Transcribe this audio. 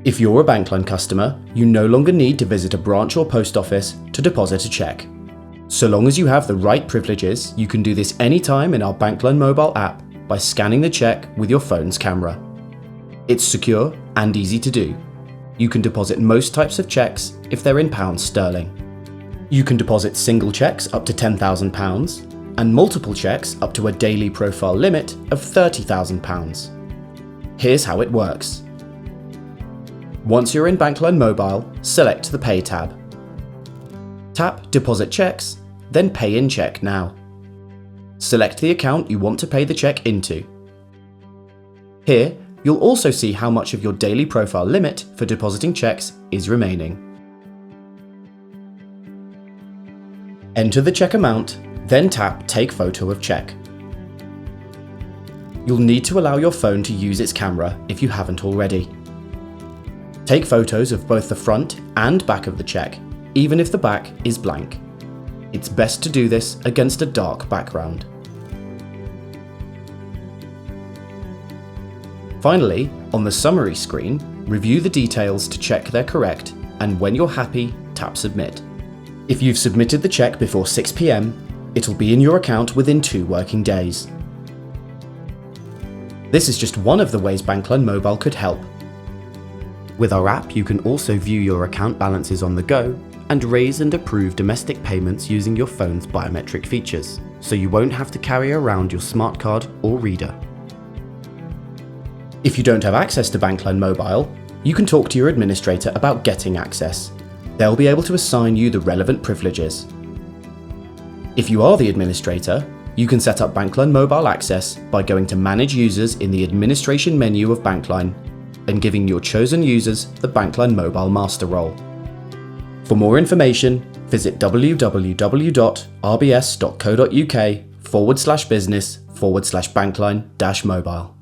If you're a Bankline customer, you no longer need to visit a branch or post office to deposit a cheque. So long as you have the right privileges, you can do this anytime in our Bankline Mobile app by scanning the cheque with your phone's camera. It's secure and easy to do. You can deposit most types of cheques if they're in pounds sterling. You can deposit single cheques up to £10,000 and multiple cheques up to a daily profile limit of £30,000. Here's how it works. Once you're in Bankline Mobile, select the Pay tab. Tap Deposit Cheques, then Pay in Cheque now. Select the account you want to pay the cheque into. Here, you'll also see how much of your daily profile limit for depositing cheques is remaining. Enter the cheque amount, then tap Take Photo of Cheque. You'll need to allow your phone to use its camera if you haven't already. Take photos of both the front and back of the cheque, even if the back is blank. It's best to do this against a dark background. Finally, on the summary screen, review the details to check they're correct, and when you're happy, tap Submit. If you've submitted the cheque before 6 p.m, it'll be in your account within 2 working days. This is just one of the ways Bankline Mobile could help. With our app, you can also view your account balances on the go and raise and approve domestic payments using your phone's biometric features, so you won't have to carry around your smart card or reader. If you don't have access to Bankline Mobile, you can talk to your administrator about getting access. They'll be able to assign you the relevant privileges. If you are the administrator, you can set up Bankline Mobile access by going to Manage Users in the Administration menu of Bankline and giving your chosen users the Bankline Mobile Master role. For more information, visit www.rbs.co.uk/business/Bankline-Mobile.